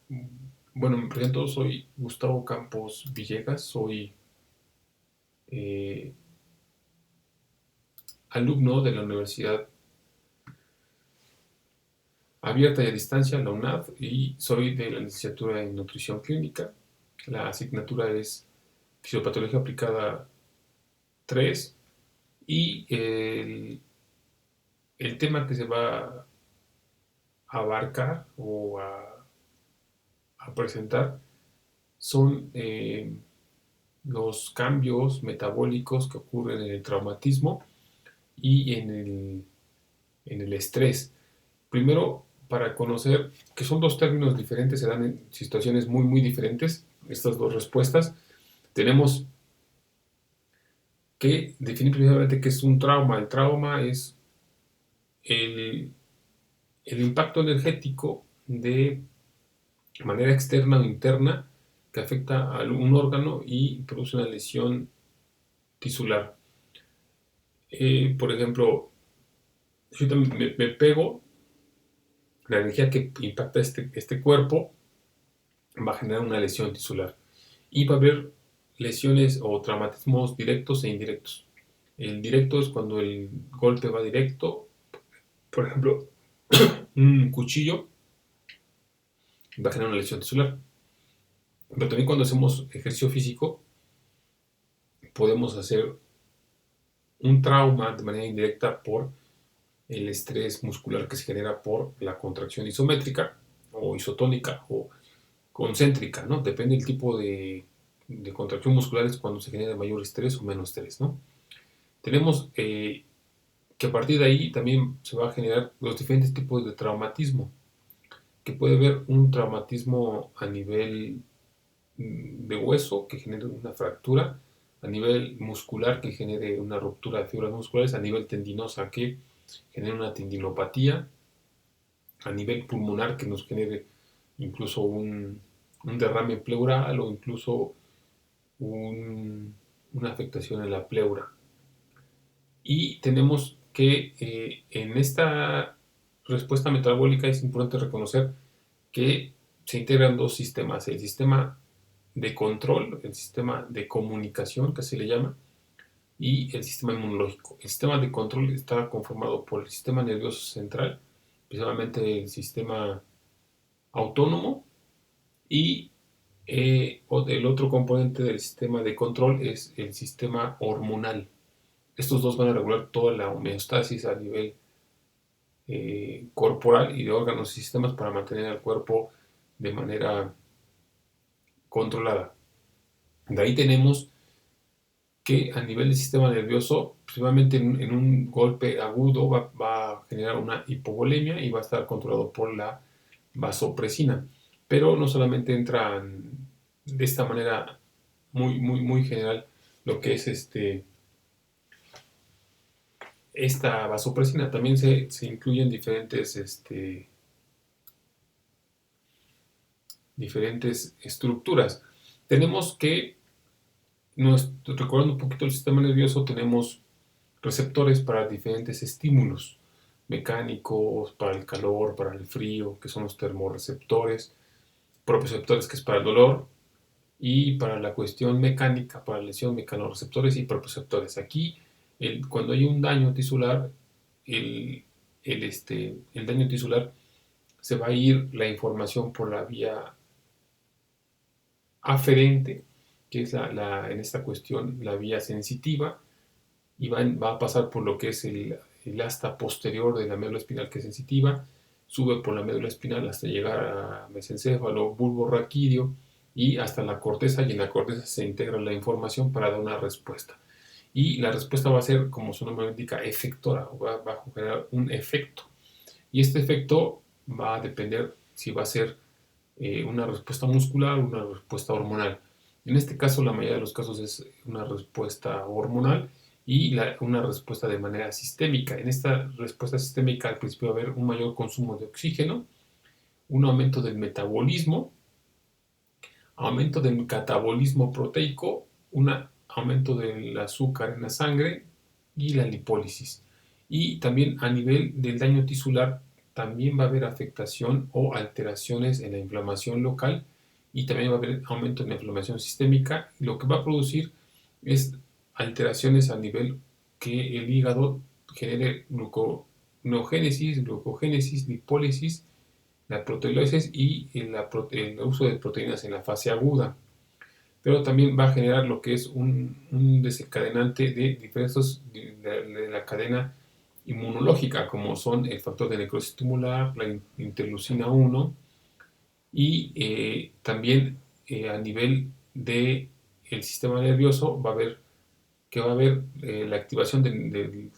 Bueno, me presento, soy Gustavo Campos Villegas, soy eh, alumno de la Universidad Abierta y a Distancia, la UNAV, y soy de la licenciatura en Nutrición Clínica. La asignatura es Fisiopatología Aplicada 3 y el tema que se va a abarcar a presentar son los cambios metabólicos que ocurren en el traumatismo y en el estrés. Primero, para conocer que son dos términos diferentes, se dan en situaciones muy, muy diferentes, estas dos respuestas. Tenemos que definir primeramente qué es un trauma. El trauma es el, el impacto energético de manera externa o interna que afecta a un órgano y produce una lesión tisular. Por ejemplo, si yo me pego, la energía que impacta este cuerpo va a generar una lesión tisular. Y va a haber lesiones o traumatismos directos e indirectos. El directo es cuando el golpe va directo, por ejemplo, un cuchillo va a generar una lesión tisular. Pero también cuando hacemos ejercicio físico podemos hacer un trauma de manera indirecta por el estrés muscular que se genera por la contracción isométrica o isotónica o concéntrica, ¿no? Depende del tipo de contracción muscular, es cuando se genera mayor estrés o menos estrés, ¿no? Tenemos que a partir de ahí también se va a generar los diferentes tipos de traumatismo, que puede haber un traumatismo a nivel de hueso que genere una fractura, a nivel muscular que genere una ruptura de fibras musculares, a nivel tendinosa que genere una tendinopatía, a nivel pulmonar que nos genere incluso un derrame pleural o incluso una afectación en la pleura. Y tenemos que en esta respuesta metabólica es importante reconocer que se integran dos sistemas, el sistema de control, el sistema de comunicación, que se le llama, y el sistema inmunológico. El sistema de control está conformado por el sistema nervioso central, principalmente el sistema autónomo, y el otro componente del sistema de control es el sistema hormonal. Estos dos van a regular toda la homeostasis a nivel corporal y de órganos y sistemas para mantener al cuerpo de manera controlada. De ahí tenemos que a nivel del sistema nervioso, principalmente en un golpe agudo, va a generar una hipovolemia y va a estar controlado por la vasopresina. Pero no solamente entran de esta manera muy, muy, muy general lo que es esta vasopresina, también se incluyen diferentes estructuras. Tenemos que, recordando un poquito el sistema nervioso, tenemos receptores para diferentes estímulos mecánicos, para el calor, para el frío, que son los termorreceptores, propioceptores, que es para el dolor, y para la cuestión mecánica, para la lesión, mecanorreceptores y propioceptores. Aquí, cuando hay un daño tisular, el, el daño tisular se va a ir la información por la vía aferente, que es en esta cuestión la vía sensitiva, y va a pasar por lo que es el asta posterior de la médula espinal, que es sensitiva, sube por la médula espinal hasta llegar a mesencéfalo, bulbo raquídeo y hasta la corteza, y en la corteza se integra la información para dar una respuesta. Y la respuesta va a ser, como su nombre indica, efectora, va a generar un efecto. Y este efecto va a depender si va a ser una respuesta muscular o una respuesta hormonal. En este caso, la mayoría de los casos es una respuesta hormonal y una respuesta de manera sistémica. En esta respuesta sistémica al principio va a haber un mayor consumo de oxígeno, un aumento del metabolismo, aumento del catabolismo proteico, un aumento del azúcar en la sangre y la lipólisis. Y también a nivel del daño tisular también va a haber afectación o alteraciones en la inflamación local y también va a haber aumento en la inflamación sistémica. Y lo que va a producir es alteraciones a nivel que el hígado genere glucogénesis, lipólisis, la proteólisis y el uso de proteínas en la fase aguda. Pero también va a generar lo que es un desencadenante de diferentes de la cadena inmunológica, como son el factor de necrosis tumoral, la interleucina 1 y también a nivel del sistema nervioso va a haber la activación del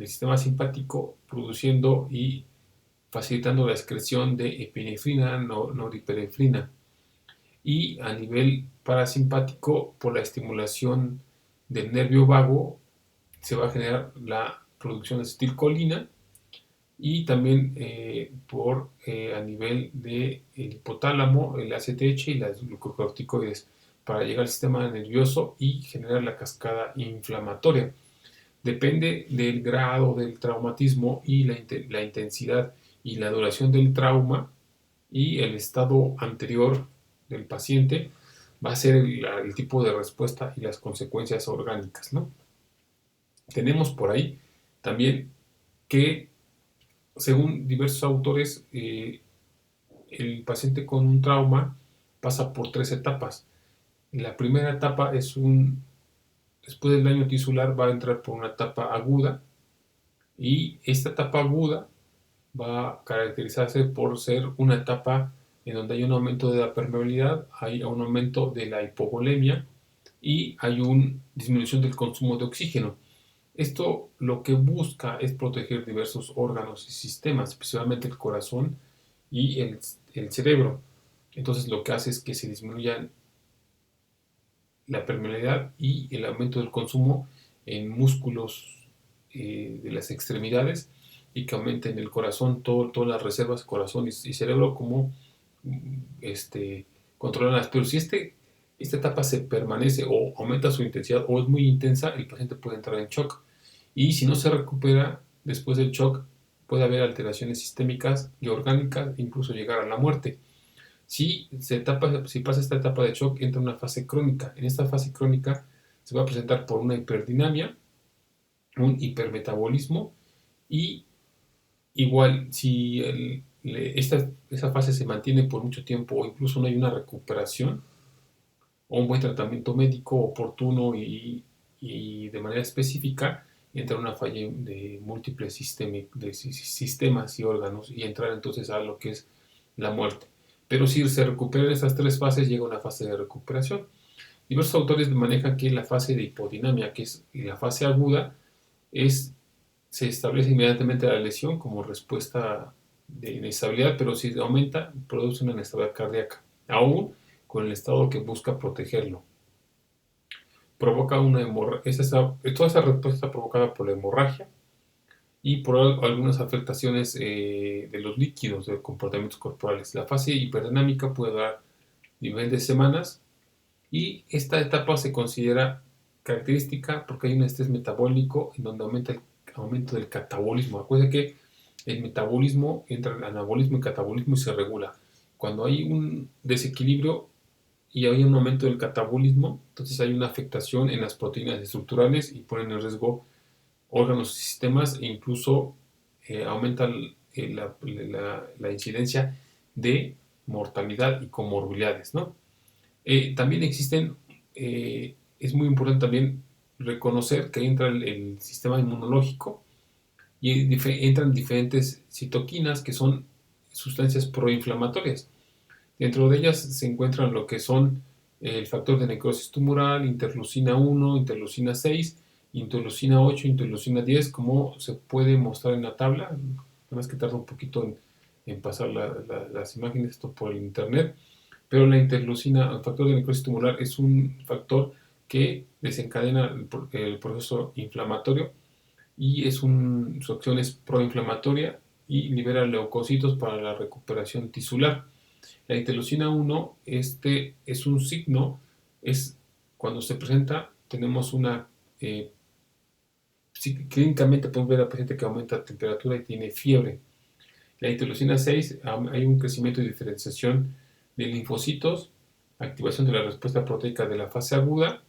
sistema simpático produciendo y facilitando la excreción de epinefrina, noripinefrina. Y a nivel parasimpático, por la estimulación del nervio vago, se va a generar la producción de acetilcolina y también a nivel del hipotálamo, el ACTH y las glucocorticoides para llegar al sistema nervioso y generar la cascada inflamatoria. Depende del grado del traumatismo y la intensidad y la duración del trauma y el estado anterior del paciente va a ser el tipo de respuesta y las consecuencias orgánicas, ¿no? Tenemos por ahí también que, según diversos autores, el paciente con un trauma pasa por 3 etapas. La primera etapa después del daño tisular va a entrar por una etapa aguda y esta etapa aguda va a caracterizarse por ser una etapa en donde hay un aumento de la permeabilidad, hay un aumento de la hipovolemia y hay una disminución del consumo de oxígeno. Esto lo que busca es proteger diversos órganos y sistemas, especialmente el corazón y el cerebro. Entonces lo que hace es que se disminuya la permeabilidad y el aumento del consumo en músculos de las extremidades y que aumenten el corazón, todas las reservas, corazón y cerebro, como controlarlas. Pero si esta etapa se permanece o aumenta su intensidad o es muy intensa, el paciente puede entrar en shock. Y si no se recupera después del shock, puede haber alteraciones sistémicas y orgánicas, incluso llegar a la muerte. Si pasa esta etapa de shock, entra una fase crónica. En esta fase crónica se va a presentar por una hiperdinamia, un hipermetabolismo y igual si esa fase se mantiene por mucho tiempo o incluso no hay una recuperación o un buen tratamiento médico oportuno y de manera específica, entra una falla de múltiples sistemas y órganos y entrar entonces a lo que es la muerte. Pero si se recuperan estas 3 fases, llega una fase de recuperación. Diversos autores manejan que la fase de hipodinamia, que es la fase aguda, se establece inmediatamente la lesión como respuesta de inestabilidad, pero si aumenta, produce una inestabilidad cardíaca, aún con el estado que busca protegerlo. Provoca una hemorragia. Toda esa respuesta está provocada por la hemorragia y por algunas afectaciones de los líquidos, de comportamientos corporales. La fase hiperdinámica puede durar diferentes semanas y esta etapa se considera característica porque hay un estrés metabólico en donde aumenta el aumento del catabolismo. Acuérdense que el metabolismo entra en anabolismo y catabolismo y se regula. Cuando hay un desequilibrio y hay un aumento del catabolismo, entonces hay una afectación en las proteínas estructurales y ponen en riesgo órganos y sistemas e incluso aumenta la incidencia de mortalidad y comorbilidades, ¿no? También existen, es muy importante también reconocer que entra el sistema inmunológico y entran diferentes citoquinas que son sustancias proinflamatorias. Dentro de ellas se encuentran lo que son el factor de necrosis tumoral, interleucina 1, interleucina 6, interleucina 8, interleucina 10, como se puede mostrar en la tabla. Nada más que tarda un poquito en pasar las imágenes, esto por el internet. Pero la interleucina, el factor de necrosis tumoral, es un factor que desencadena el proceso inflamatorio y su acción es proinflamatoria y libera leucocitos para la recuperación tisular. La interleucina 1, es un signo, cuando se presenta, tenemos clínicamente podemos ver al paciente que aumenta la temperatura y tiene fiebre. La interleucina 6, hay un crecimiento y diferenciación de linfocitos, activación de la respuesta proteica de la fase aguda,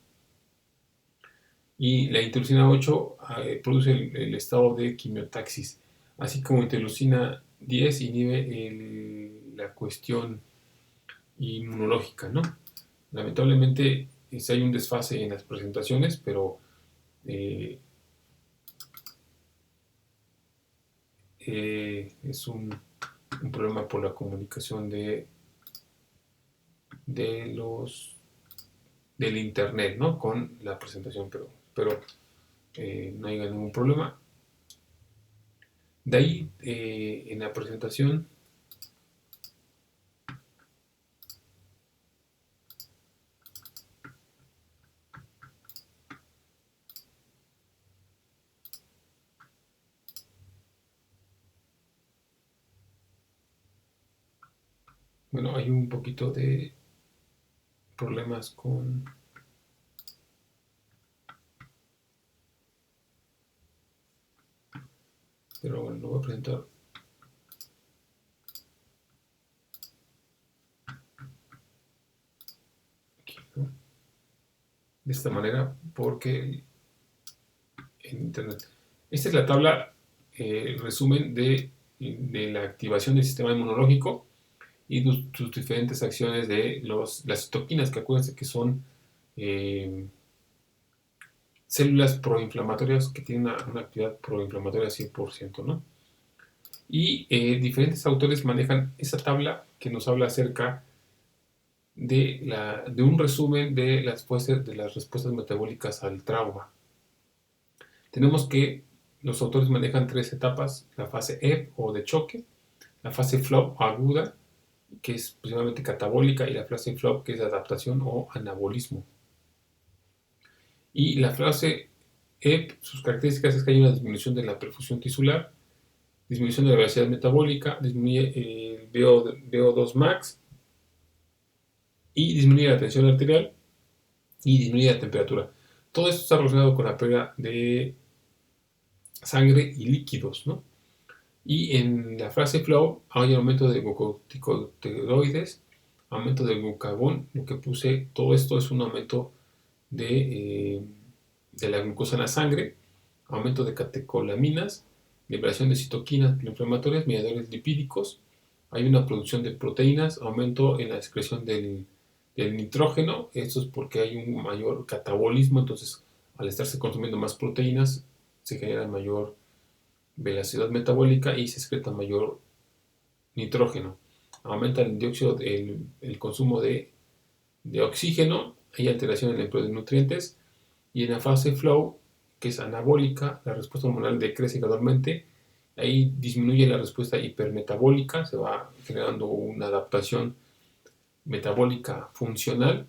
y la interleucina 8 produce el estado de quimiotaxis, así como interleucina 10 inhibe la cuestión inmunológica, ¿no? Lamentablemente hay un desfase en las presentaciones, pero es un problema por la comunicación de los del internet, ¿no? Con la presentación, pero no haya ningún problema. De ahí, en la presentación, bueno, hay un poquito de problemas con... Pero bueno, lo voy a presentar aquí, ¿no? De esta manera, porque en internet. Esta es la tabla, resumen de la activación del sistema inmunológico y sus diferentes acciones de las citoquinas, que acuérdense que son eh, células proinflamatorias que tienen una actividad proinflamatoria 100%, ¿no? Y diferentes autores manejan esa tabla que nos habla acerca de un resumen de las respuestas metabólicas al trauma. Tenemos que los autores manejan tres etapas: la fase EP o de choque, la fase FLOP aguda, que es principalmente catabólica, y la fase FLOP, que es de adaptación o anabolismo. Y la fase EP, sus características es que hay una disminución de la perfusión tisular, disminución de la velocidad metabólica, disminuye el VO2 max y disminuye la tensión arterial y disminuye la temperatura. Todo esto está relacionado con la pérdida de sangre y líquidos, ¿no? Y en la fase flow hay aumento de glucocorticoides, aumento del glucagón. Lo que puse, todo esto es un aumento de la glucosa en la sangre, aumento de catecolaminas, liberación de citoquinas inflamatorias, mediadores lipídicos. Hay una producción de proteínas, aumento en la excreción del nitrógeno. Esto es porque hay un mayor catabolismo, entonces al estarse consumiendo más proteínas se genera mayor velocidad metabólica y se excreta mayor nitrógeno. Aumenta el dióxido, el consumo de oxígeno, hay alteración en el empleo de nutrientes, y en la fase flow, que es anabólica, la respuesta hormonal decrece gradualmente, ahí disminuye la respuesta hipermetabólica, se va generando una adaptación metabólica funcional,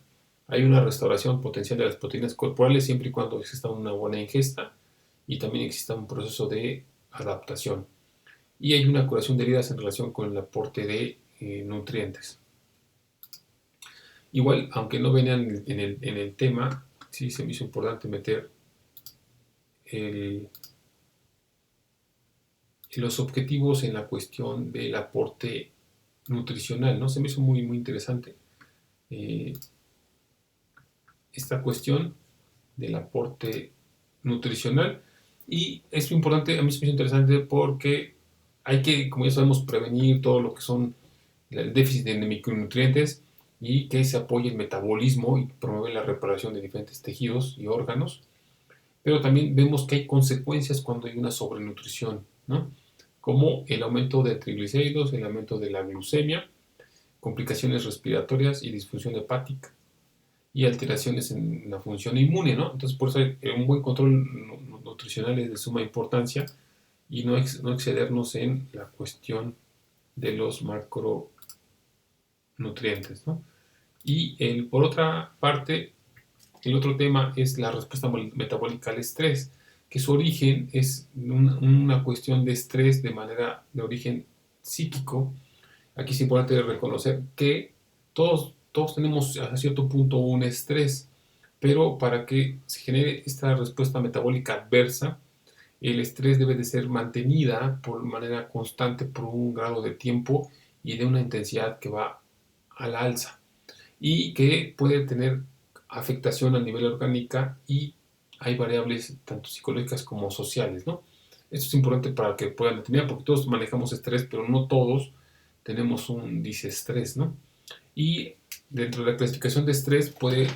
hay una restauración potencial de las proteínas corporales siempre y cuando exista una buena ingesta y también exista un proceso de adaptación. Y hay una curación de heridas en relación con el aporte de nutrientes. Igual, aunque no venían en el tema, sí se me hizo importante meter los objetivos en la cuestión del aporte nutricional, ¿no? Se me hizo muy, muy interesante esta cuestión del aporte nutricional, y es importante, a mí se me hizo interesante porque hay que, como ya sabemos, prevenir todo lo que son el déficit de micronutrientes y que se apoye el metabolismo y promueve la reparación de diferentes tejidos y órganos, pero también vemos que hay consecuencias cuando hay una sobrenutrición, ¿no? Como el aumento de triglicéridos, el aumento de la glucemia, complicaciones respiratorias y disfunción hepática y alteraciones en la función inmune, ¿no? Entonces, por eso un buen control nutricional es de suma importancia y no excedernos en la cuestión de los macronutrientes, ¿no? Y por otra parte, el otro tema es la respuesta metabólica al estrés, que su origen es una cuestión de estrés de origen psíquico. Aquí es importante reconocer que todos tenemos a cierto punto un estrés, pero para que se genere esta respuesta metabólica adversa, El estrés debe de ser mantenida por manera constante por un grado de tiempo y de una intensidad que va a la alza y que puede tener afectación a nivel orgánica y hay variables tanto psicológicas como sociales, ¿no? Esto es importante para que puedan determinar, porque todos manejamos estrés, pero no todos tenemos un disestrés, ¿no? Y dentro de la clasificación de estrés puede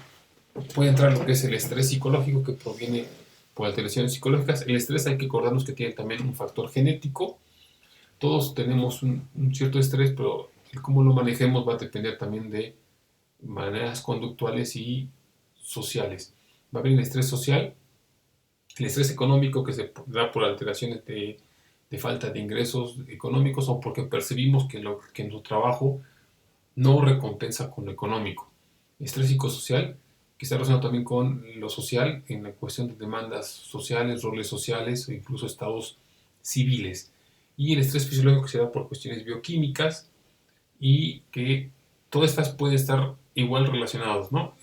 entrar lo que es el estrés psicológico que proviene por alteraciones psicológicas. El estrés hay que acordarnos que tiene también un factor genético. Todos tenemos un cierto estrés, pero el cómo lo manejemos va a depender también de maneras conductuales y sociales. Va a haber el estrés social, el estrés económico que se da por alteraciones de falta de ingresos económicos o porque percibimos que nuestro trabajo no recompensa con lo económico. Estrés psicosocial, que está relacionado también con lo social, en la cuestión de demandas sociales, roles sociales o incluso estados civiles. Y el estrés fisiológico que se da por cuestiones bioquímicas y que todas estas pueden estar igual relacionadas, ¿no?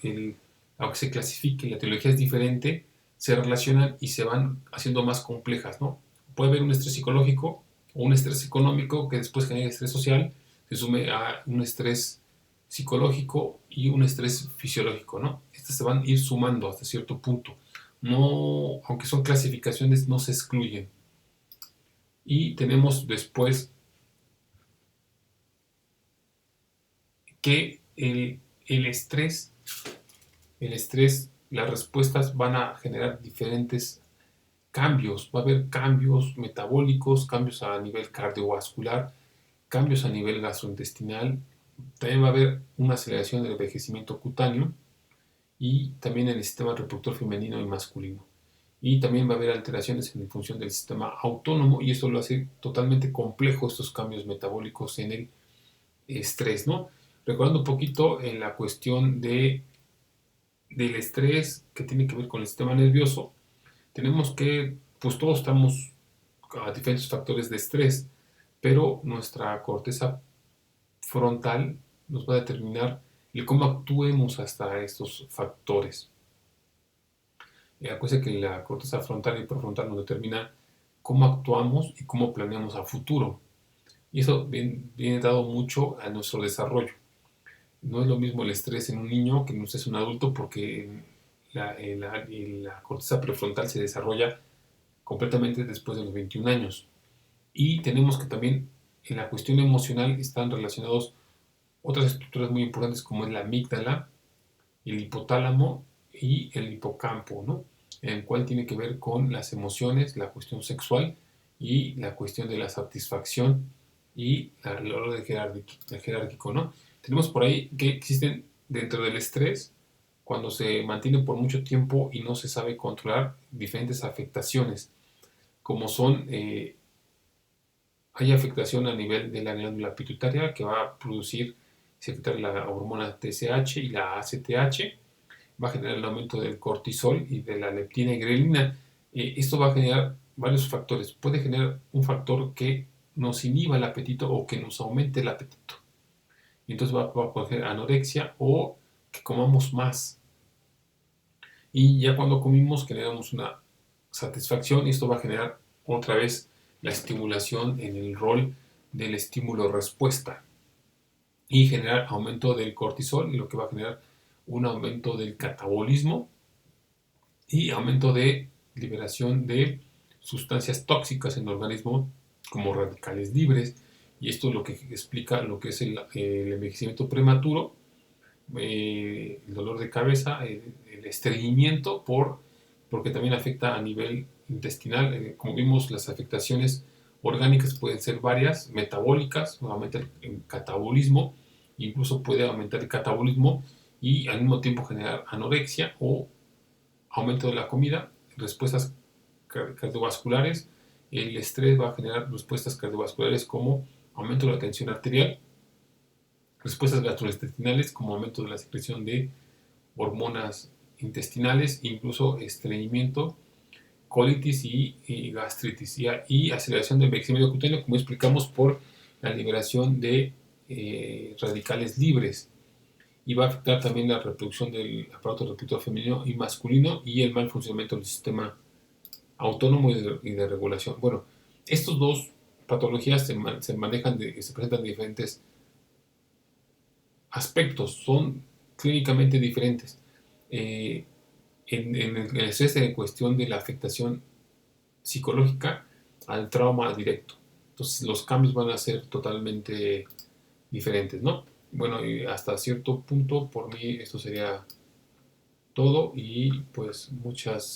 Aunque se clasifique, la teología es diferente, se relacionan y se van haciendo más complejas, ¿no? Puede haber un estrés psicológico o un estrés económico que después genera estrés social, se sume a un estrés psicológico y un estrés fisiológico, ¿no? Estas se van a ir sumando hasta cierto punto. No, aunque son clasificaciones, no se excluyen. Y tenemos después que el estrés, las respuestas van a generar diferentes cambios. Va a haber cambios metabólicos, cambios a nivel cardiovascular, cambios a nivel gastrointestinal. También va a haber una aceleración del envejecimiento cutáneo y también en el sistema reproductor femenino y masculino. Y también va a haber alteraciones en función del sistema autónomo y esto lo hace totalmente complejo estos cambios metabólicos en el estrés, ¿no? Recordando un poquito en la cuestión del estrés que tiene que ver con el sistema nervioso, tenemos que, pues todos estamos a diferentes factores de estrés, pero nuestra corteza frontal nos va a determinar el cómo actuemos hasta estos factores. Acuérdense que la corteza frontal y prefrontal nos determina cómo actuamos y cómo planeamos a futuro. Y eso viene dado mucho a nuestro desarrollo. No es lo mismo el estrés en un niño que en un adulto porque la corteza prefrontal se desarrolla completamente después de los 21 años. Y tenemos que también en la cuestión emocional están relacionados otras estructuras muy importantes como es la amígdala, el hipotálamo y el hipocampo, ¿no? En el cual tiene que ver con las emociones, la cuestión sexual y la cuestión de la satisfacción y el orden jerárquico, ¿no? Tenemos por ahí que existen dentro del estrés, cuando se mantiene por mucho tiempo y no se sabe controlar diferentes afectaciones, como son, hay afectación a nivel de la glándula pituitaria que va a producir, secretar la hormona TSH y la ACTH, va a generar el aumento del cortisol y de la leptina y grelina. Esto va a generar varios factores. Puede generar un factor que nos inhiba el apetito o que nos aumente el apetito. Y entonces va a poder anorexia o que comamos más. Y ya cuando comimos generamos una satisfacción y esto va a generar otra vez la estimulación en el rol del estímulo-respuesta y generar aumento del cortisol, lo que va a generar un aumento del catabolismo y aumento de liberación de sustancias tóxicas en el organismo como radicales libres. Y esto es lo que explica lo que es el envejecimiento prematuro, el dolor de cabeza, el estreñimiento, porque también afecta a nivel intestinal. Como vimos, las afectaciones orgánicas pueden ser varias, metabólicas, aumenta el catabolismo, incluso puede aumentar el catabolismo y al mismo tiempo generar anorexia o aumento de la comida, respuestas cardiovasculares. El estrés va a generar respuestas cardiovasculares como aumento de la tensión arterial, respuestas gastrointestinales como aumento de la secreción de hormonas intestinales, incluso estreñimiento, colitis y gastritis y aceleración del envejecimiento cutáneo, como explicamos, por la liberación de radicales libres. Y va a afectar también la reproducción del aparato reproductor femenino y masculino y el mal funcionamiento del sistema autónomo y de regulación. Bueno, estos dos patologías se manejan, se presentan de diferentes aspectos, son clínicamente diferentes. Eh, en el estrés en cuestión de la afectación psicológica al trauma directo. Entonces los cambios van a ser totalmente diferentes, ¿no? Bueno, y hasta cierto punto por mí esto sería todo y pues muchas